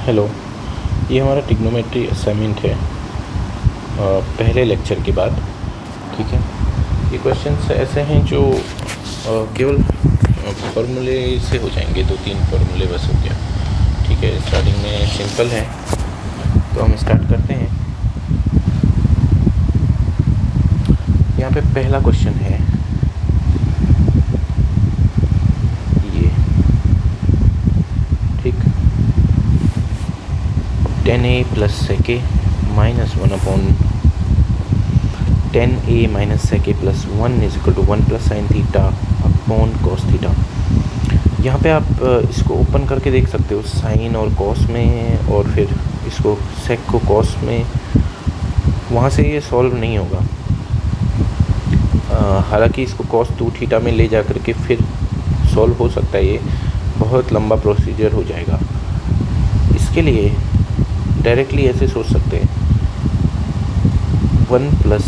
Hello, ये हमारा trigonometry assignment है पहले लेक्चर के बाद। ठीक है, ये क्वेश्चंस ऐसे हैं जो केवल फार्मूले से हो जाएंगे, 2-3 फार्मूले बस हो गया। ठीक है, स्टार्टिंग में सिंपल है तो हम स्टार्ट करते हैं। यहाँ पे पहला क्वेश्चन है ये, ठीक, 10a plus sec a minus 1/10a minus sec a plus 1 is equal to 1 plus sine theta upon cos theta. यहाँ पे आप इसको ओपन करके देख सकते हो साइन और कॉस में, और फिर इसको सेक को कॉस में। वहाँ से ये सॉल्व नहीं होगा, हालांकि इसको कॉस 2 थीटा में ले जा कर के फिर सॉल्व हो सकता है। ये बहुत लंबा प्रोसीजर हो जाएगा। इसके लिए डायरेक्टली ऐसे सोच सकते हैं, 1 प्लस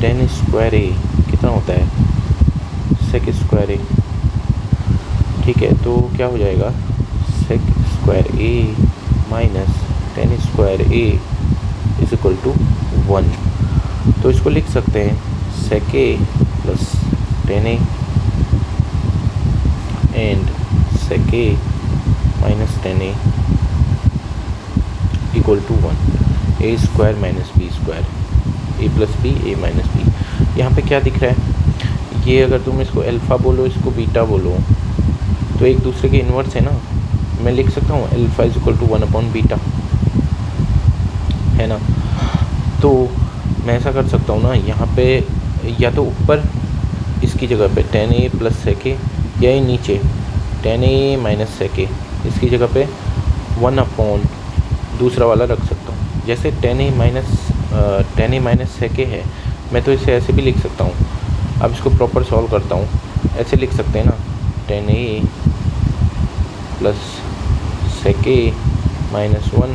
10 स्क्वायर ए कितना होता है, सेक स्क्वायर ए। ठीक है, तो क्या हो जाएगा, sec square A minus 10 square A is equal to 1। तो इसको लिख सकते हैं sec A plus 10a and sec A minus 10a equal to 1। A square minus B square, A plus B A minus B. यहाँ पे क्या दिख रहा है, ये अगर तुम इसको अल्फ़ा बोलो, इसको बीटा बोलो, तो एक दूसरे के इन्वर्स है ना। मैं लिख सकता हूँ अल्फ़ा इज इक्वल टू 1/बीटा, है ना। तो मैं ऐसा कर सकता हूँ ना, यहाँ पे या तो ऊपर इसकी जगह पे 10a प्लस sec a, या ये नीचे 10a माइनस sec a, इसकी जगह पे 1/ दूसरा वाला रख सकता हूँ। जैसे 10a माइनस sec a है, मैं तो इसे ऐसे भी लिख सकता हूँ। अब इसको प्रॉपर सॉल्व करता हूँ, ऐसे लिख सकते हैं ना, 10a plus sec a minus 1/,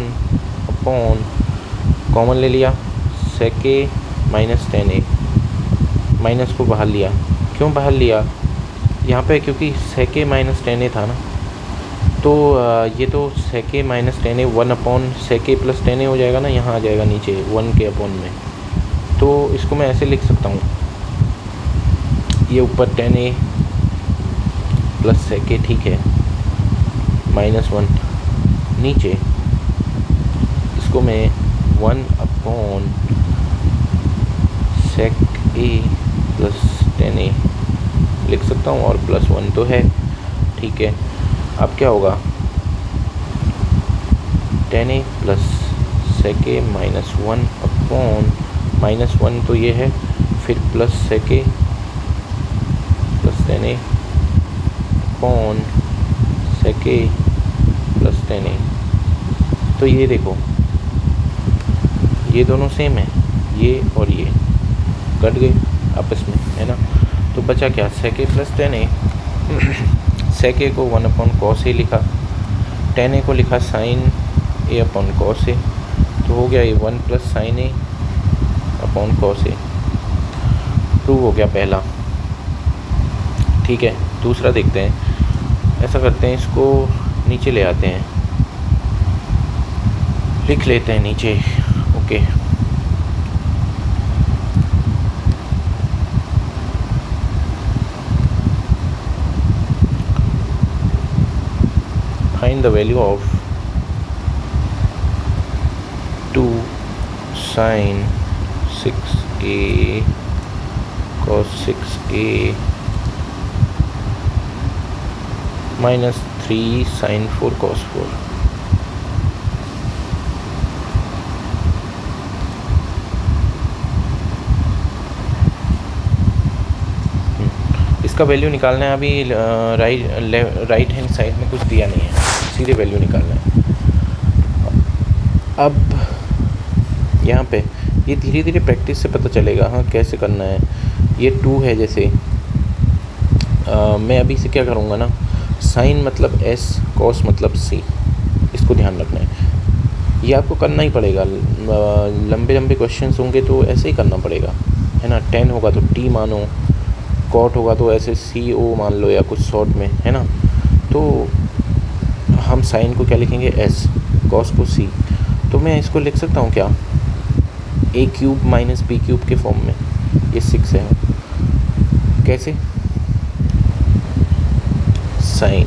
common ले लिया, sec a minus 10a, minus को बाहर लिया। क्यों बाहर लिया यहाँ पे, क्योंकि sec a माइनस 10a था ना। तो ये तो sec a minus 10a 1/sec a plus 10a हो जाएगा ना, यहाँ आ जाएगा नीचे 1 के अपॉन में। तो इसको मैं ऐसे लिख सकता हूँ, ये ऊपर 10a प्लस sec a, ठीक है, माइनस 1, नीचे इसको मैं 1/sec a प्लस 10a लिख सकता हूँ, और प्लस 1 तो है, ठीक है। अब क्या होगा, 10a plus sec a minus 1/, minus 1 तो ये है, फिर plus sec a plus 10a upon sec a plus 10a। तो ये देखो, ये दोनों सेम है, ये और ये कट गए आपस में, है ना। तो बचा क्या, sec a plus 10a। sec a को 1/cos a लिखा, 10a को लिखा sin a/cos a, तो हो गया ये 1 plus sin a/cos a। Prove हो गया पहला। ठीक है, दूसरा देखते हैं। ऐसा करते हैं, इसको नीचे ले आते हैं, लिख लेते हैं नीचे, okay. Find the value of 2 sin 6a cos 6a minus 3 sin 4 cos 4। इसका वैल्यू निकालना है। अभी राइट हैंड साइड में कुछ दिया नहीं है, सीधे वैल्यू निकालना है। अब यहाँ पे ये धीरे धीरे प्रैक्टिस से पता चलेगा, हाँ, कैसे करना है। ये 2 है, जैसे मैं अभी से क्या करूँगा ना, साइन मतलब s, कॉस मतलब c, इसको ध्यान रखना है। ये आपको करना ही पड़ेगा, लंबे लंबे क्वेश्चंस होंगे तो ऐसे ही करना पड़ेगा, है ना। 10 होगा तो t मानो, कॉट होगा तो ऐसे CO मान लो, या कुछ शॉर्ट में, है ना। तो हम साइन को क्या लिखेंगे, S। कॉस को सी, तो मैं इसको लिख सकता हूँ क्या, ए क्यूब माइनस बी क्यूब के फॉर्म में। ये 6 है, कैसे, साइन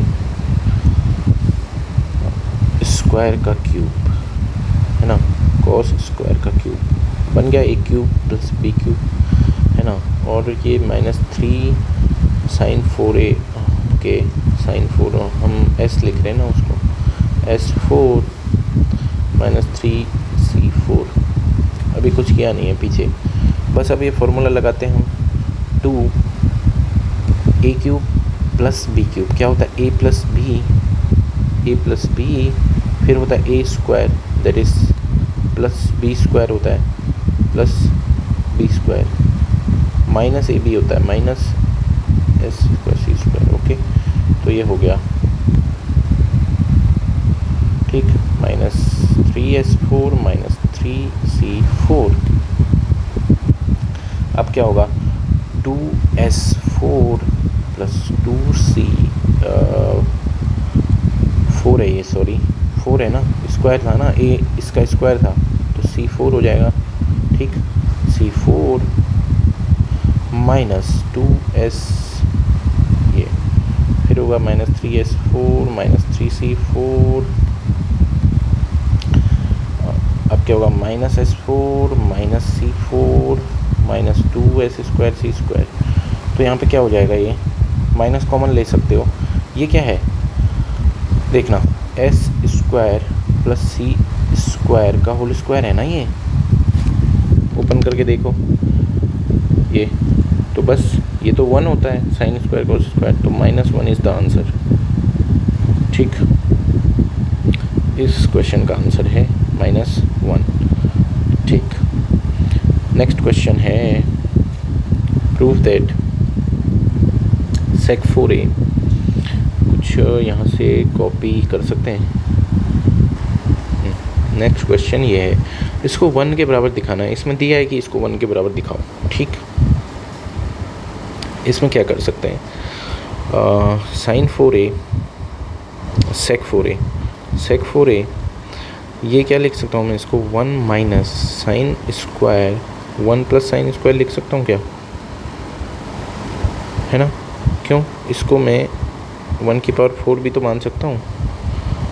स्क्वायर का क्यूब है ना, कॉस स्क्वायर का क्यूब बन गया, ए क्यूब प्लस बी क्यूब है ना, और ये -3 साइन 4a के साइन 4 हम s लिख रहे हैं ना उसको, s4 -3c4। अभी कुछ किया नहीं है पीछे, बस अब ये फॉर्मूला लगाते हैं हम, 2 A cube plus B cube, क्या होता है, ए प्लस बी, फिर होता है A square that is plus B square होता है, plus B square minus A B होता है, minus S square C square. Okay, तो ये हो गया, ठीक, -3s4 -3c4। अब क्या होगा, 2s4 प्लस 2c 4 है ये, सॉरी 4 है ना, स्क्वायर था ना, ए इसका स्क्वायर था तो c4 हो जाएगा, ठीक, c4 माइनस 2s, ये फिर होगा -3s4 -3c4। अब क्या होगा, -s4 -c4 -2s square c square. तो यहाँ पे क्या हो जाएगा, ये माइनस कॉमन ले सकते हो, ये क्या है देखना, s square plus c square का होल स्क्वायर है ना, ये ओपन करके देखो, ये तो बस ये तो 1 होता है, साइन स्क्वायर कोस स्क्वायर, तो -1 इज़ द आंसर। ठीक, इस क्वेश्चन का आंसर है -1। ठीक, नेक्स्ट क्वेश्चन है, प्रूव दैट sec 4a, कुछ यहाँ से कॉपी कर सकते हैं। नेक्स्ट क्वेश्चन ये है, इसको 1 के बराबर दिखाना है, इसमें दिया है कि इसको 1 के बराबर दिखाओ। ठीक, इसमें क्या कर सकते हैं, sin 4a sec 4a, ये क्या लिख सकता हूँ मैं इसको, 1 minus sine square 1 plus sine square लिख सकता हूँ क्या, है ना, क्यों, इसको मैं 1 की पावर 4 भी तो मान सकता हूँ।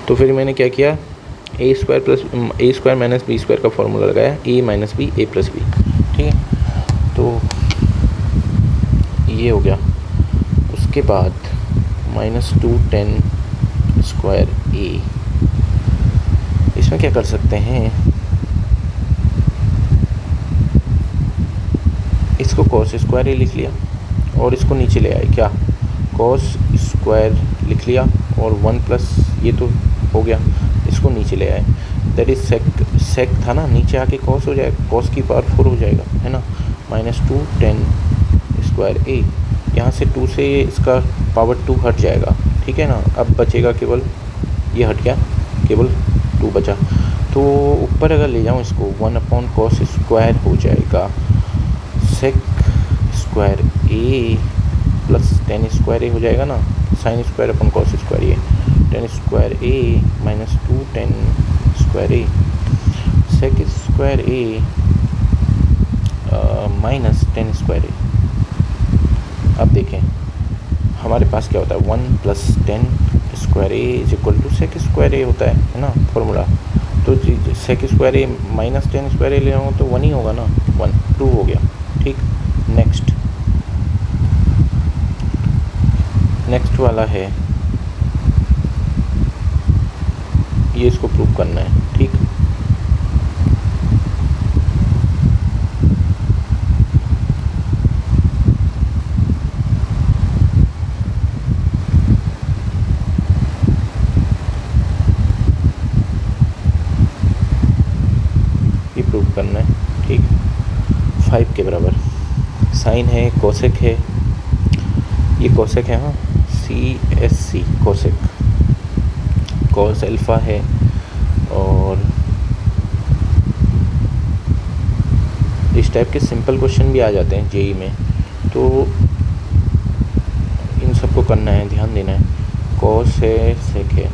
तो फिर मैंने क्या किया, ए स्क्वायर माइनस बी स्क्वायर का फॉर्मूला लगाया, ए माइनस बी ए प्लस बी। ठीक है, तो ये हो गया। उसके बाद -2 10 स्क्वायर ए, इसमें क्या कर सकते हैं, इसको कॉस स्क्वायर ए लिख लिया और इसको नीचे ले आए, क्या, कॉस स्क्वायर लिख लिया और 1 प्लस ये तो हो गया, इसको नीचे ले आए, दैट इज सेक था ना, नीचे आके कॉस हो जाएगा, कॉस की पावर 4 हो जाएगा, है ना, -2 10 स्क्वायर ए, यहाँ से 2 से इसका पावर 2 हट जाएगा। ठीक है ना, अब बचेगा केवल, ये हट गया, केवल 2 बचा, तो ऊपर अगर ले जाऊँ इसको 1 कॉस स्क्वायर हो जाएगा, sec square A plus 10 square A हो जाएगा ना, साइन स्क्वायर अपन कॉस स्क्वायर, ये 10 square A -2 10 square A, sec square A -10 square A. अब देखें हमारे पास क्या होता है, 1 plus 10 square A is equal to sec square A होता है ना फॉर्मूला, तो सेक स्क्वायर ए -10 स्क्वायर ए ले आऊँगा तो 1 ही होगा ना, 1 2 हो गया। ठीक, नेक्स्ट वाला है, ये इसको प्रूव करना है। ठीक, ये प्रूव करना है। ठीक, 5 के बराबर साइन है, कोसेक है, ये कोसेक है, हाँ, CSC कोसेक, कॉस अल्फ़ा है, और इस टाइप के सिंपल क्वेश्चन भी आ जाते हैं जेई में, तो इन सबको करना है, ध्यान देना है। कॉस है, सेक है,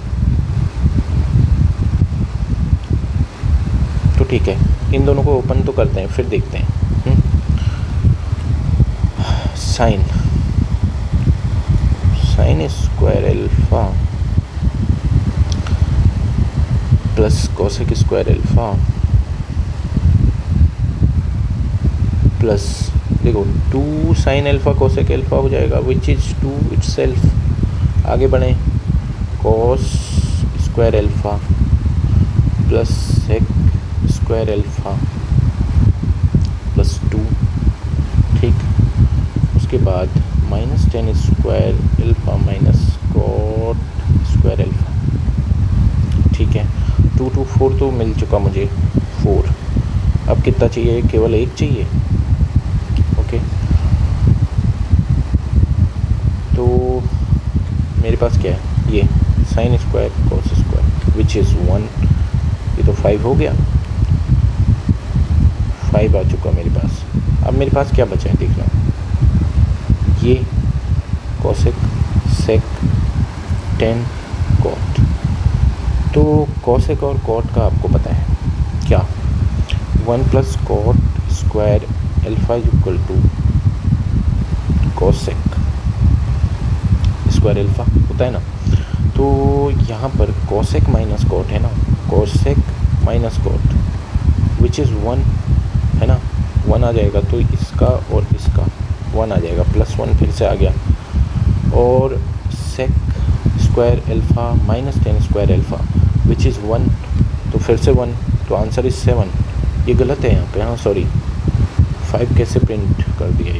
ठीक है, इन दोनों को ओपन तो करते हैं, फिर देखते हैं। Sine square alpha plus cosec square alpha plus, देखो 2 साइन अल्फा कोसेक अल्फा हो जाएगा, विच इज़ 2 इटसेल्फ। आगे बढ़ें, cos square alpha plus sec square alpha plus 2, ठीक। उसके बाद minus tan square alpha minus cot square alpha, ठीक है। 2 2 4 तो मिल चुका मुझे, 4। अब कितना चाहिए? केवल एक चाहिए, ओके। तो मेरे पास क्या है? ये sign square cos square which is 1, ये तो 5 हो गया, 5 आ चुका मेरे पास। अब मेरे पास क्या बचा है देख लो, ये कोसेक सेक टेन कॉट। तो कोसेक और कॉट का आपको पता है क्या? 1 plus cot square alpha is equal to cosec square alpha होता है ना। तो यहाँ पर कोसेक माइनस कॉट है ना, cosec minus cot which is 1 है ना, 1 आ जाएगा। तो इसका और इसका 1 आ जाएगा, प्लस 1 फिर से आ गया। और sec square alpha minus tan square alpha which is 1, तो फिर से 1, तो आंसर इज़ 7। ये गलत है यहाँ पे, हाँ सॉरी, 5 कैसे प्रिंट कर दिया,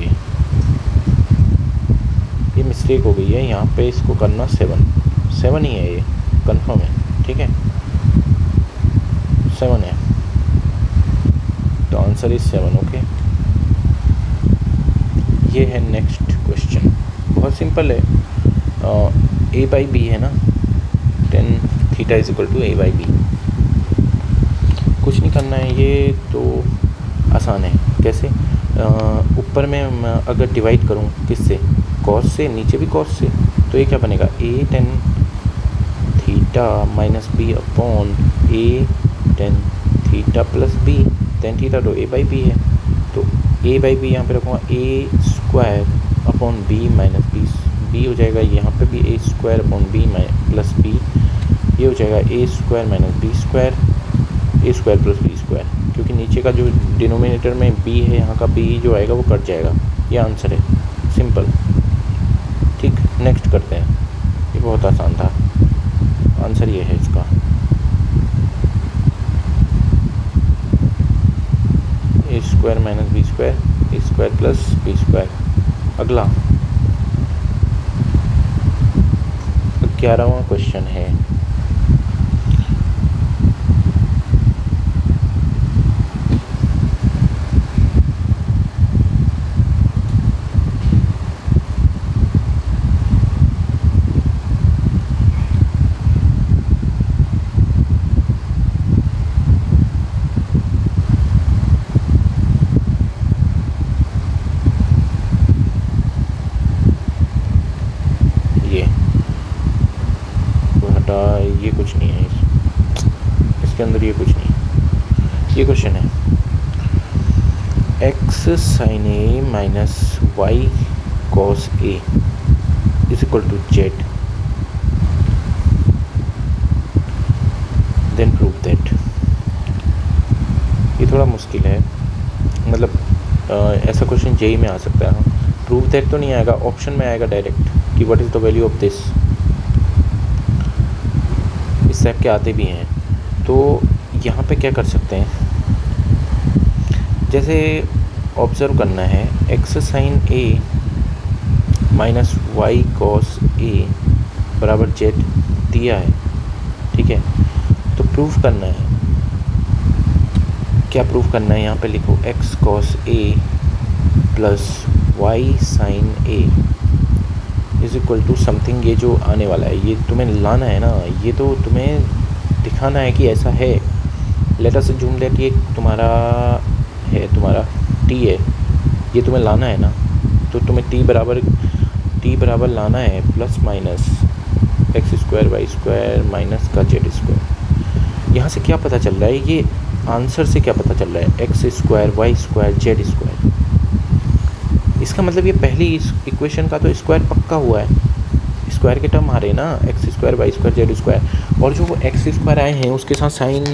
ये मिस्टेक हो गई है। यहाँ पे इसको करना 7 ही है, ये कंफर्म है, ठीक है, 7 है, तो आंसर इज 7, ओके। ये है नेक्स्ट क्वेश्चन, बहुत सिंपल है। a बाई बी है ना, tan theta is equal to a by b. कुछ नहीं करना है, ये तो आसान है। कैसे? ऊपर में अगर डिवाइड करूँ किससे? कॉस से, नीचे भी कॉस से, तो ये क्या बनेगा? a tan theta minus b upon a tan theta plus b। Tan theta तो a बाई बी है, तो a बाई बी यहाँ पे रखूँगा a square upon b minus b हो जाएगा। यहाँ पे भी a square upon b plus b, ये हो जाएगा a square minus b square, a square plus b square, क्योंकि नीचे का जो डिनोमिनेटर में b है, यहाँ का b जो आएगा वो कट जाएगा। ये आंसर है, सिंपल, ठीक। नेक्स्ट करते हैं, ये बहुत आसान था, आंसर ये है इसका। ए स्क्वायर माइनस बी स्क्वायर, ए स्क्वायर प्लस बी स्क्वायर। अगला 11वां क्वेश्चन है, ये कुछ नहीं है, इसके अंदर ये कुछ नहीं। ये क्वेश्चन है, x sine a minus y cos a is equal to z, then prove that. ये थोड़ा मुश्किल है, मतलब ऐसा क्वेश्चन जेई में आ सकता है। प्रूव दैट तो नहीं आएगा, ऑप्शन में आएगा डायरेक्ट कि what is the value of this, इस टाइप के आते भी हैं। तो यहाँ पे क्या कर सकते हैं, जैसे ऑब्ज़र्व करना है, x sine a minus y cos ए बराबर जेड दिया है, ठीक है। तो प्रूफ करना है, क्या प्रूफ करना है? यहाँ पे लिखो x cos a plus y sine a is equal to something. ये जो आने वाला है ये तुम्हें लाना है ना, ये तो तुम्हें दिखाना है कि ऐसा है। लेट अस अज्यूम दैट ये तुम्हारा है, तुम्हारा टी है, ये तुम्हें लाना है ना, तो तुम्हें टी बराबर लाना है plus minus x square y square minus का जेड स्क्वायर। यहाँ से क्या पता चल रहा है, ये आंसर से क्या पता चल रहा है, x square y square z square. इसका मतलब ये पहली इस इक्वेशन का तो स्क्वायर पक्का हुआ है, स्क्वायर के टर्म आ रहे हैं ना, x square y square z square, और जो वो एक्स स्क्वायर आए हैं उसके साथ साइन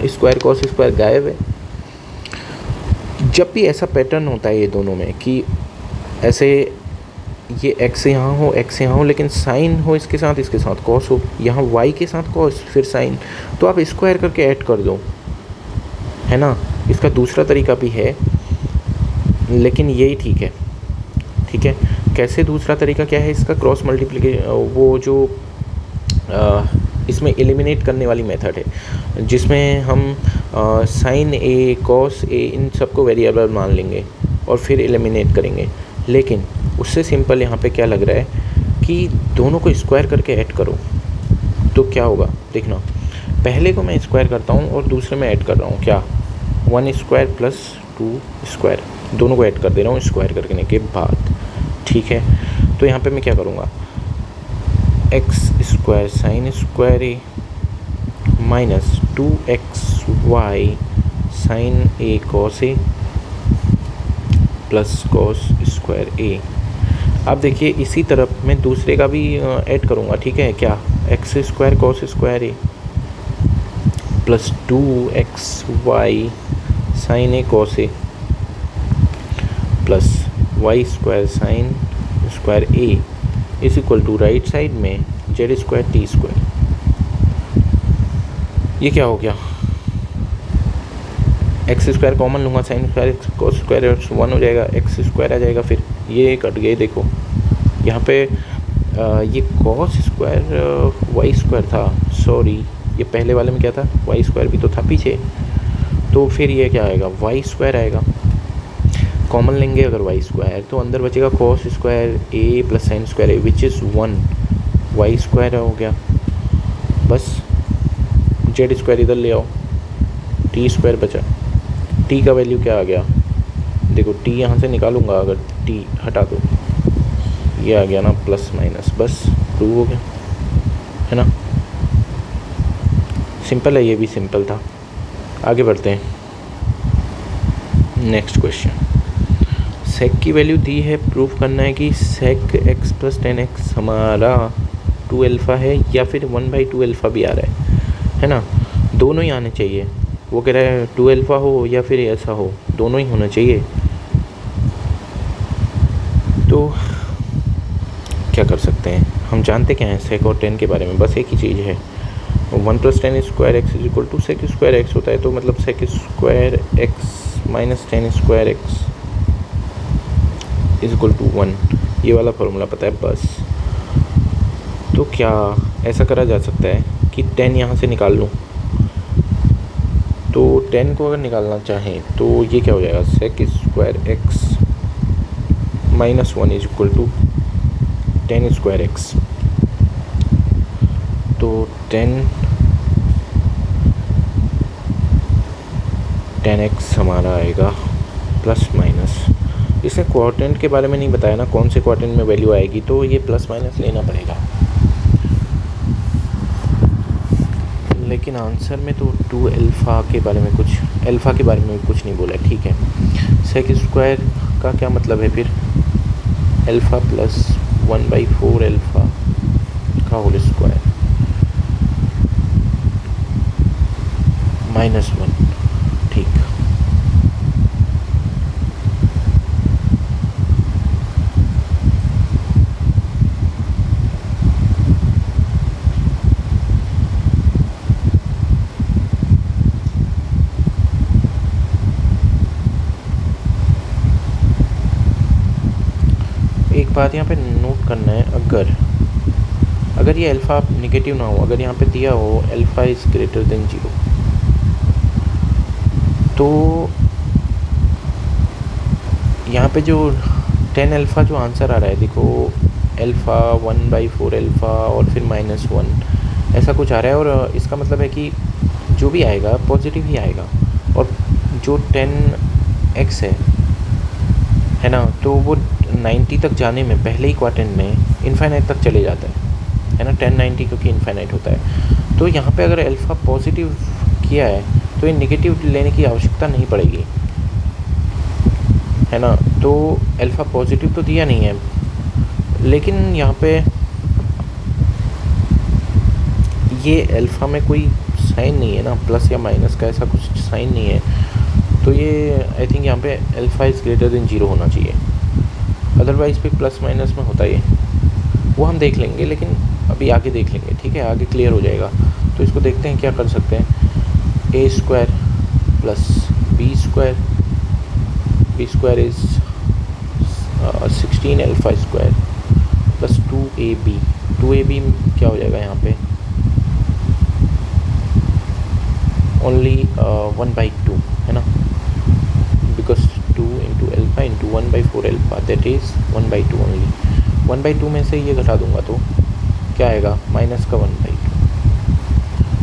स्क्वायर कॉस स्क्वायर गायब है। जब भी ऐसा पैटर्न होता है ये दोनों में कि ऐसे ये एक्स यहाँ हो एक्स यहाँ हो, लेकिन साइन हो इसके साथ कॉस हो, यहाँ वाई के साथ कॉस फिर साइन, तो आप स्क्वायर करके ऐड कर दो, है ना। इसका दूसरा तरीका भी है, लेकिन यही ठीक है। ठीक है, कैसे दूसरा तरीका क्या है इसका, क्रॉस मल्टीप्लिकेशन, वो जो इसमें एलिमिनेट करने वाली मेथड है, जिसमें हम साइन ए कॉस ए इन सबको वेरिएबल मान लेंगे और फिर एलिमिनेट करेंगे। लेकिन उससे सिंपल यहाँ पे क्या लग रहा है कि दोनों को स्क्वायर करके ऐड करो, तो क्या होगा देखना। पहले को मैं स्क्वायर करता हूँ और दूसरे में ऐड कर रहा हूँ, क्या 1 स्क्वायर प्लस 2 स्क्वायर, दोनों को ऐड कर दे रहा हूँ स्क्वायर करने के बाद। ठीक है, तो यहाँ पे मैं क्या करूँगा, x square sine square A minus 2xy sine a cos a plus cos square A. अब देखिए इसी तरफ मैं दूसरे का भी ऐड करूँगा, ठीक है, क्या x square cos square A plus 2xy sine a cos a plus y square sine square A is equal to right side में जेड स्क्वायर टी स्क्वायर। ये क्या हो गया, एक्स स्क्वायर कॉमन लूँगा, साइन स्क्वायर कॉस स्क्वायर 1 हो जाएगा, x square आ जाएगा, फिर ये कट गए। देखो यहाँ पे ये कॉस स्क्वायर वाई स्क्वायर था, सॉरी ये पहले वाले में क्या था, वाई स्क्वायर भी तो था पीछे, तो फिर ये क्या आएगा, वाई स्क्वायर आएगा। कॉमन लेंगे अगर वाई स्क्वायर तो अंदर बचेगा cos square A plus sine square a which is 1, y square हो गया। बस जेड स्क्वायर इधर ले आओ, टी स्क्वायर बचा, टी का वैल्यू क्या आ गया, देखो टी यहाँ से निकालूंगा, अगर टी हटा दो ये आ गया ना प्लस माइनस, बस प्रूव हो गया, है ना। सिंपल है, ये भी सिंपल था। आगे बढ़ते हैं, नेक्स्ट क्वेश्चन। सेक की वैल्यू दी है, प्रूफ करना है कि सेक एक्स प्लस 10x हमारा 2 अल्फ़ा है या फिर 1/2 अल्फ़ा भी आ रहा है ना, दोनों ही आने चाहिए। वो कह रहा है 2 अल्फ़ा हो या फिर ऐसा हो, दोनों ही होना चाहिए। तो क्या कर सकते हैं, हम जानते क्या हैं सेक और 10 के बारे में, बस एक ही चीज़ है, 1 + 10 square x is equal to sec square x होता है। तो मतलब sec square x minus 10 square x is equal to 1, ये वाला फॉर्मूला पता है बस। तो क्या ऐसा करा जा सकता है कि 10 यहाँ से निकाल लूँ, तो 10 को अगर निकालना चाहें तो ये क्या हो जाएगा, sec square x minus 1 is equal to 10 square x. तो 10x हमारा आएगा प्लस माइनस, इसने क्वाड्रेंट के बारे में नहीं बताया ना, कौन से क्वाड्रेंट में वैल्यू आएगी, तो ये प्लस माइनस लेना पड़ेगा। लेकिन आंसर में तो 2 अल्फ़ा के बारे में कुछ नहीं बोला, ठीक है। सेक स्क्वायर का क्या मतलब है फिर, अल्फ़ा प्लस 1/4 अल्फ़ा का होल स्क्वायर -1, ठीक। एक बात यहाँ पे नोट करना है, अगर ये अल्फ़ा नेगेटिव ना हो, अगर यहाँ पे दिया हो अल्फ़ा इज़ ग्रेटर देन 0, तो यहाँ पे जो 10 अल्फ़ा जो आंसर आ रहा है, देखो अल्फ़ा 1/4 अल्फ़ा और फिर -1 ऐसा कुछ आ रहा है, और इसका मतलब है कि जो भी आएगा पॉजिटिव ही आएगा, और जो 10x है ना, तो वो 90 तक जाने में पहले ही क्वाड्रेंट में इनफाइनाइट तक चले जाता है ना, 1090 क्योंकि इनफाइनाइट होता है। तो यहाँ पे अगर अल्फ़ा पॉजिटिव किया है तो ये नेगेटिव लेने की आवश्यकता नहीं पड़ेगी, है ना। तो अल्फ़ा पॉजिटिव तो दिया नहीं है, लेकिन यहाँ पे ये अल्फ़ा में कोई साइन नहीं है ना, प्लस या माइनस का ऐसा कुछ साइन नहीं है, तो ये आई थिंक यहाँ पे अल्फ़ा इज़ ग्रेटर देन 0 होना चाहिए। अदरवाइज़ पे प्लस माइनस में होता है, वो हम देख लेंगे, लेकिन अभी आगे देख लेंगे, ठीक है, आगे क्लियर हो जाएगा। तो इसको देखते हैं क्या कर सकते हैं। A square plus B square is 16 alpha square plus 2ab क्या हो जाएगा यहाँ पे, ओनली 1/2, है ना, because 2 into alpha into 1/4 alpha, that is 1/2 only. 1/2 में से ये घटा दूंगा तो क्या आएगा, माइनस का 1/2।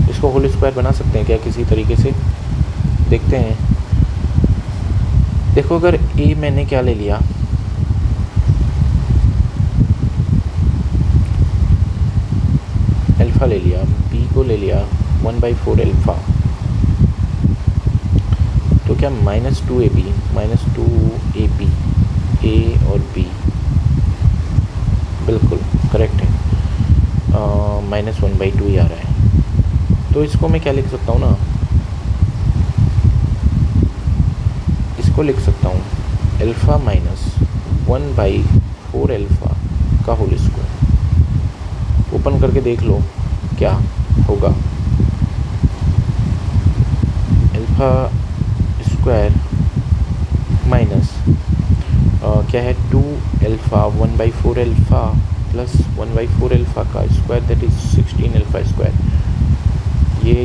इसको होल स्क्वायर बना सकते हैं क्या किसी तरीके से, देखते हैं। देखो अगर ए मैंने क्या ले लिया, अल्फ़ा ले लिया, बी को ले लिया 1/4 अल्फ़ा, तो क्या -2ab ए और बी बिल्कुल करेक्ट है, -1/2 ही आ रहा है। तो इसको मैं क्या लिख सकता हूँ ना, इसको लिख सकता हूँ अल्फ़ा माइनस 1/4 अल्फ़ा का होल स्क्वायर। ओपन करके देख लो क्या होगा, अल्फ़ा स्क्वायर माइनस क्या है 2 अल्फ़ा 1/4 अल्फ़ा प्लस 1/4 अल्फ़ा का square, that is 16 alpha square. ये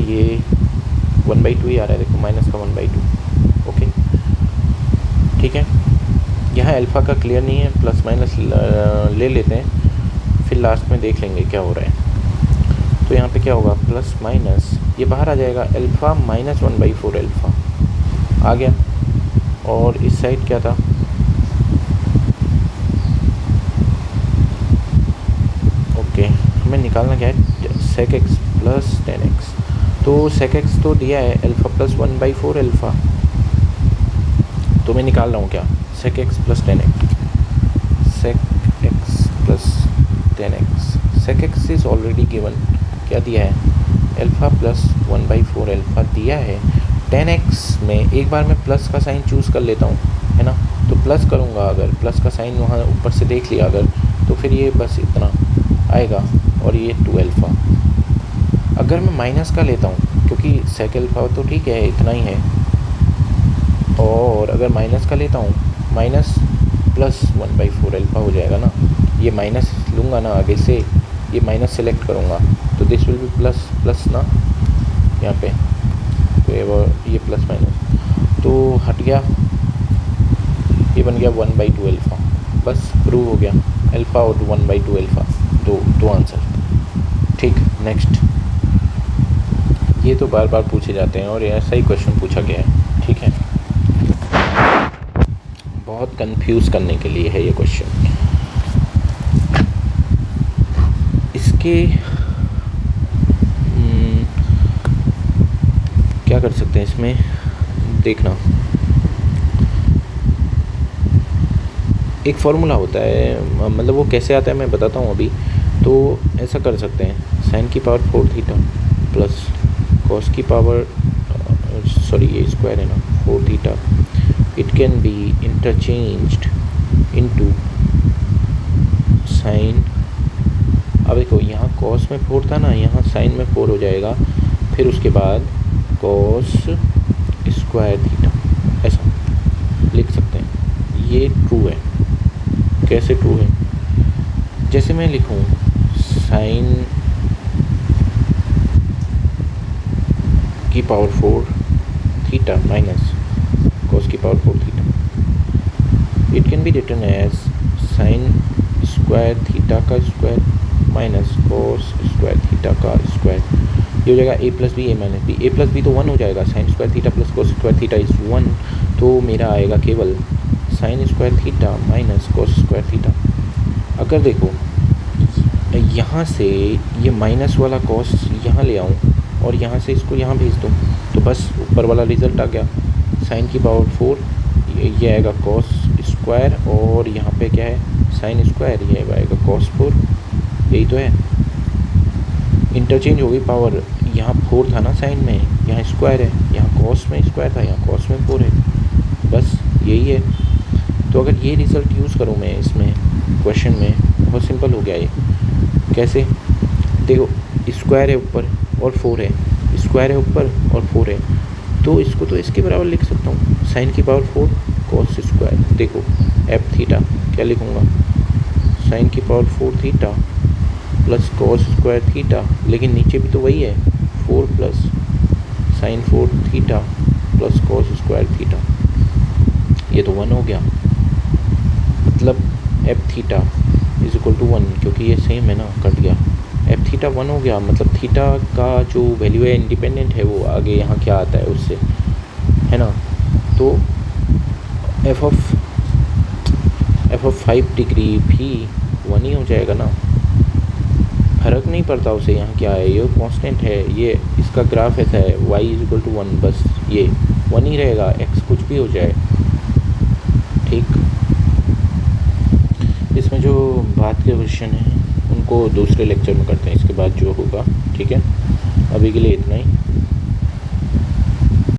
1/2 ही आ रहा है, देखो माइनस का 1/2। ओके ठीक है, यहाँ अल्फ़ा का क्लियर नहीं है, प्लस माइनस ले लेते हैं, फिर लास्ट में देख लेंगे क्या हो रहा है। तो यहाँ पे क्या होगा, प्लस माइनस ये बाहर आ जाएगा, अल्फ़ा माइनस 1/4 अल्फ़ा आ गया, और इस साइड क्या था, ओके हमें निकालना क्या है, सेक एक्स प्लस 10x। तो सेक एक्स तो दिया है अल्फ़ा प्लस 1/4 अल्फ़ा, तो मैं निकाल रहा हूँ क्या, sec x plus 10x, sec x plus 10x। Sec x is already given, क्या दिया है, अल्फ़ा प्लस 1/4 अल्फ़ा दिया है। 10x में एक बार मैं प्लस का साइन चूज़ कर लेता हूँ, है ना, तो प्लस करूँगा, अगर प्लस का साइन वहाँ ऊपर से देख लिया अगर, तो फिर ये बस इतना आएगा, और ये 2 अल्फ़ा। अगर मैं माइनस का लेता हूँ, क्योंकि सेक अल्फ़ा तो ठीक है इतना ही है, और अगर माइनस का लेता हूँ, माइनस प्लस 1/4 अल्फ़ा हो जाएगा ना, ये माइनस लूँगा ना आगे से, ये माइनस सेलेक्ट करूँगा, तो this will be plus plus ना यहाँ पे, तो ये प्लस माइनस तो हट गया, ये बन गया 1/2 अल्फ़ा, बस प्रूव हो गया, अल्फ़ा और 1/2 अल्फ़ा, दो आंसर। ठीक, नेक्स्ट। ये तो बार बार पूछे जाते हैं और ऐसा ही क्वेश्चन पूछा गया है, ठीक है, बहुत कंफ्यूज करने के लिए है ये क्वेश्चन। इसके क्या कर सकते हैं इसमें, देखना, एक फार्मूला होता है, मतलब वो कैसे आता है मैं बताता हूँ अभी। तो ऐसा कर सकते हैं, साइन की पावर 4 थीटा प्लस कॉस की पावर, सॉरी ये स्क्वायर है ना, 4 theta, it can B interchanged into sine. अब देखो यहाँ कॉस में 4 था ना, यहाँ साइन में 4 हो जाएगा, फिर उसके बाद कॉस स्क्वायर थीटा, ऐसा लिख सकते हैं। ये ट्रू है, कैसे ट्रू है, जैसे मैं लिखूँ साइन की पावर 4 थीटा माइनस कॉस की power 4 theta, it can be written as sine square theta का square minus cos square theta का स्क्वायर। ये हो जाएगा a plus B A minus B, a plus B तो 1 हो जाएगा, sine square theta plus cos square theta is 1, तो मेरा आएगा केवल sine square theta minus cos square theta. अगर देखो यहाँ से ये माइनस वाला कॉस यहाँ ले आऊँ और यहाँ से इसको यहाँ भेज दूँ, तो बस ऊपर वाला रिज़ल्ट आ गया, साइन की पावर 4 ये आएगा कॉस स्क्वायर, और यहाँ पे क्या है साइन स्क्वायर, ये आएगा कॉस 4, यही तो है। इंटरचेंज हो गई पावर, यहाँ 4 था ना साइन में, यहाँ स्क्वायर है, यहाँ कॉस में स्क्वायर था, यहाँ कॉस में 4 है, बस यही है। तो अगर ये रिज़ल्ट यूज़ करूँ मैं इसमें क्वेश्चन में, बहुत सिंपल हो गया ये। कैसे, देखो स्क्वायर है ऊपर और 4 है, स्क्वायर है ऊपर और 4 है, तो इसको तो इसके बराबर लिख सकता हूँ, साइन की पावर 4 कॉस स्क्वायर। देखो एफ थीटा क्या लिखूँगा, साइन की power 4 theta plus cos square theta, लेकिन नीचे भी तो वही है 4 plus sine 4 theta plus cos square theta, ये तो 1 हो गया। मतलब f theta is equal to 1, क्योंकि ये सेम है ना, कट गया, एफ थीटा 1 हो गया। मतलब थीटा का जो वैल्यू है इंडिपेंडेंट है, वो आगे यहाँ क्या आता है उससे, है ना। तो एफ ऑफ 5 डिग्री भी 1 ही हो जाएगा ना, फ़र्क नहीं पड़ता उसे यहाँ क्या है, ये कांस्टेंट है, ये इसका ग्राफ ऐसा है y इज इक्वल टू 1, बस ये 1 ही रहेगा, x कुछ भी हो जाए, ठीक। इसमें जो बात के क्वेश्चन हैं उनको दूसरे लेक्चर में करते हैं, इसके बाद जो होगा, ठीक है। अभी के लिए इतना ही।